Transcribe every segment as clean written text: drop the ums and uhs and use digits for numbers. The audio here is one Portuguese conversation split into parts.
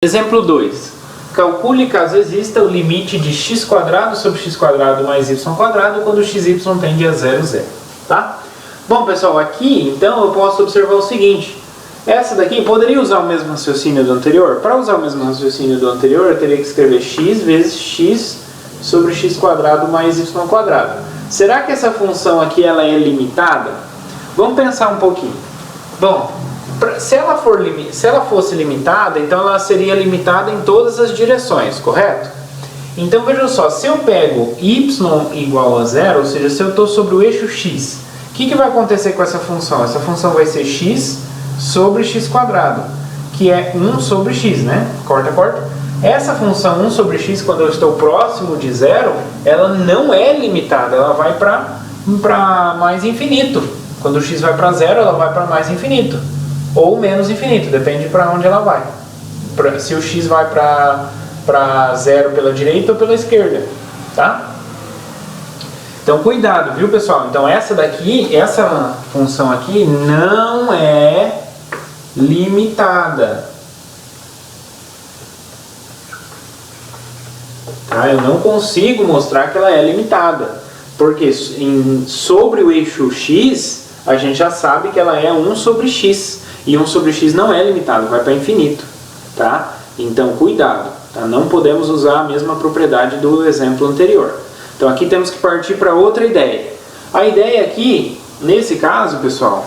Exemplo 2. Calcule caso exista o limite de x² sobre x² mais y² quando xy tende a 0, 0. Tá? Bom, pessoal, aqui então eu posso observar o seguinte. Essa daqui poderia usar o mesmo raciocínio do anterior? Para usar o mesmo raciocínio do anterior, eu teria que escrever x vezes x sobre x² mais y². Será que essa função aqui ela é limitada? Vamos pensar um pouquinho. Bom, se ela fosse limitada, então ela seria limitada em todas as direções, correto? Então vejam só, se eu pego y igual a 0, ou seja, se eu estou sobre o eixo x, o que vai acontecer com essa função? Essa função vai ser x sobre x², que é 1 sobre x, né? Corta, corta. Essa função 1 sobre x, quando eu estou próximo de 0, ela não é limitada, ela vai para mais infinito. Quando o x vai para 0, ela vai para mais infinito. Ou menos infinito, depende para onde ela vai. Se o x vai para 0 pela direita ou pela esquerda, tá? Então cuidado, viu, pessoal? Então essa função aqui não é limitada. Tá? Eu não consigo mostrar que ela é limitada. Porque sobre o eixo x, a gente já sabe que ela é 1 sobre x. E 1 sobre x não é limitado, vai para infinito, tá? Então, cuidado, tá? Não podemos usar a mesma propriedade do exemplo anterior. Então, aqui temos que partir para outra ideia. A ideia aqui, nesse caso, pessoal,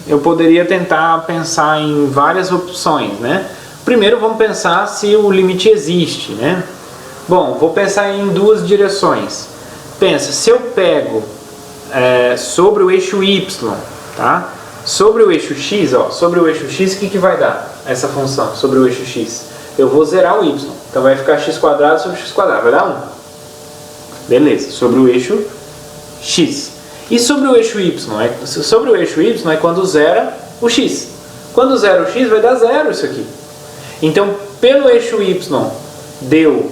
eu poderia tentar pensar em várias opções, né? Primeiro, vamos pensar se o limite existe, né? Bom, vou pensar em duas direções. Pensa, se eu pego sobre o eixo y, tá? Sobre o eixo x, ó, sobre o eixo x, o que vai dar essa função sobre o eixo x? Eu vou zerar o y, então vai ficar x² sobre x², vai dar 1. Beleza, sobre o eixo x. E sobre o eixo y? Sobre o eixo y é quando zera o x. Quando zera o x vai dar 0 isso aqui. Então, pelo eixo y deu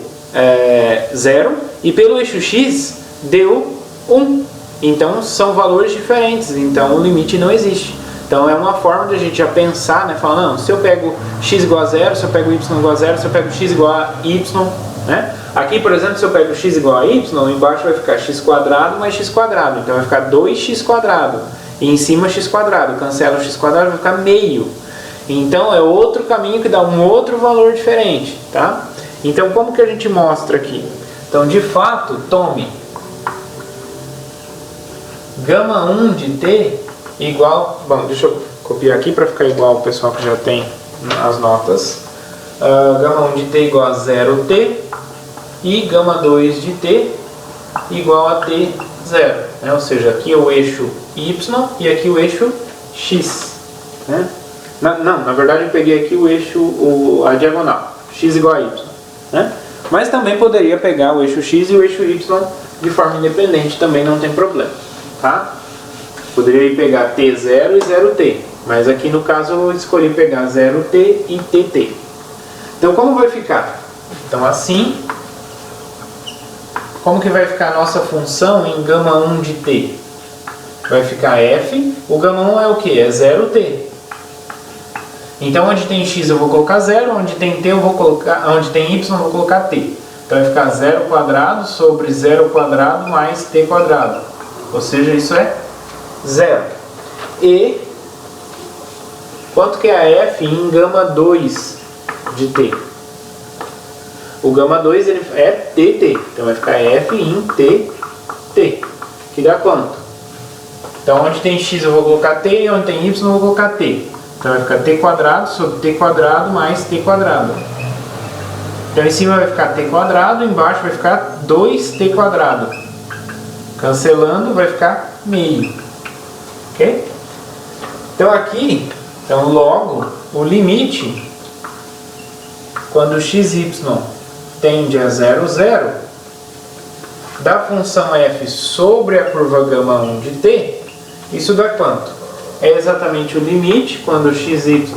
0 e pelo eixo x deu 1. Então, são valores diferentes, então o limite não existe. Então, é uma forma de a gente já pensar, né? Falar, não, se eu pego x igual a 0, se eu pego y igual a 0, se eu pego x igual a y, né? Aqui, por exemplo, se eu pego x igual a y, embaixo vai ficar x² mais x². Então, vai ficar 2x². E em cima x². Cancela o x², vai ficar meio. Então, é outro caminho que dá um outro valor diferente, tá? Então, como que a gente mostra aqui? Então, de fato, tome gama 1 de t igual... Bom, deixa eu copiar aqui para ficar igual ao pessoal que já tem as notas. Gama 1 de t igual a 0t e gama 2 de t igual a t 0. Né? Ou seja, aqui é o eixo y e aqui o eixo x. Né? Na verdade eu peguei aqui o eixo, a diagonal, x igual a y. Né? Mas também poderia pegar o eixo x e o eixo y de forma independente, também não tem problema. Tá? Poderia pegar t0 e 0t, mas aqui no caso eu escolhi pegar 0t e tt. Então como vai ficar? Então assim, como que vai ficar a nossa função em gama 1 de t? Vai ficar f, o gama 1 é o que? É 0t. Então onde tem x eu vou colocar 0, onde tem t eu vou colocar, onde tem y eu vou colocar t. Então vai ficar 0² sobre 0² mais t². Ou seja, isso é 0. E quanto que é a f em gama 2 de t? O gama 2 ele é tt. Então vai ficar f em tt. Que dá quanto? Então onde tem x eu vou colocar t e onde tem y eu vou colocar t. Então vai ficar t² sobre t² mais t². Então em cima vai ficar t², embaixo vai ficar 2t². Cancelando, vai ficar meio. Ok? Então aqui, logo, o limite, quando xy tende a 0, 0, da função f sobre a curva gama 1 de t, isso dá quanto? É exatamente o limite quando xy...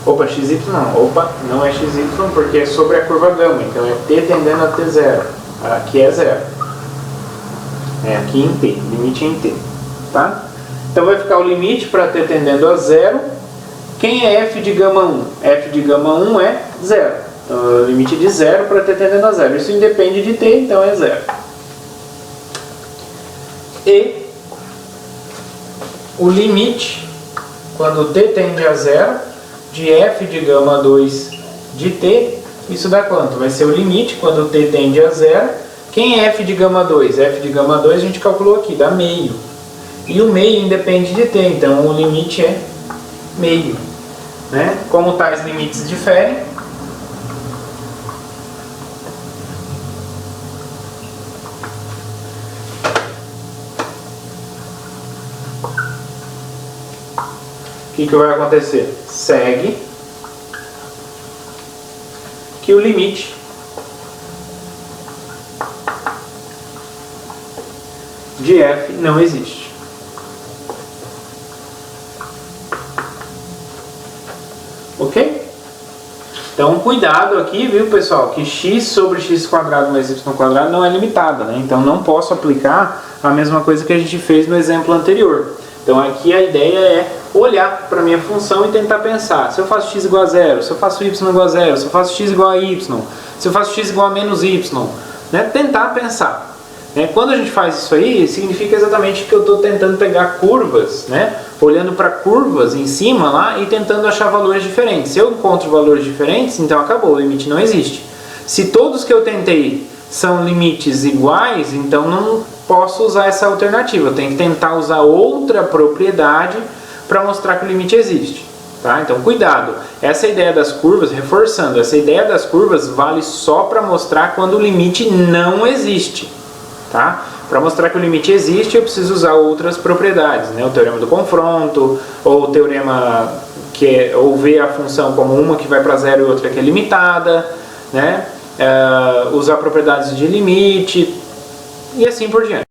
Opa, xy não. Opa, não é xy porque é sobre a curva gama. Então é t tendendo a t0. Aqui é 0. Aqui em t, limite em t, tá? Então vai ficar o limite para t tendendo a 0 Quem é f de gama 1? F de gama 1 é 0. Então, o limite de 0 para t tendendo a 0. Isso independe de t, então é 0. E o limite, quando t tende a 0, de f de gama 2 de t, isso dá quanto? Vai ser o limite, quando t tende a 0. Quem é f de gama 2? F de gama 2 a gente calculou aqui, dá meio. E o meio independe de t, então o limite é meio. Né? Como tais limites diferem, o que vai acontecer? Segue que o limite de f não existe. Ok? Então cuidado aqui, viu pessoal, que x sobre x quadrado mais y quadrado não é limitada, né? Então não posso aplicar a mesma coisa que a gente fez no exemplo anterior. Então aqui a ideia é olhar para a minha função e tentar pensar, se eu faço x igual a 0, se eu faço y igual a 0, se eu faço x igual a y, se eu faço x igual a menos y, né? Tentar pensar. Né? Quando a gente faz isso aí, significa exatamente que eu estou tentando pegar curvas, né? Olhando para curvas em cima lá e tentando achar valores diferentes. Se eu encontro valores diferentes, então acabou, o limite não existe. Se todos que eu tentei são limites iguais, então não posso usar essa alternativa. Eu tenho que tentar usar outra propriedade para mostrar que o limite existe. Tá? Então cuidado, essa ideia das curvas, reforçando, essa ideia das curvas vale só para mostrar quando o limite não existe. Tá? Para mostrar que o limite existe, eu preciso usar outras propriedades, né? O teorema do confronto, ou o teorema ou ver a função como uma que vai para zero e outra que é limitada, né? Usar propriedades de limite e assim por diante.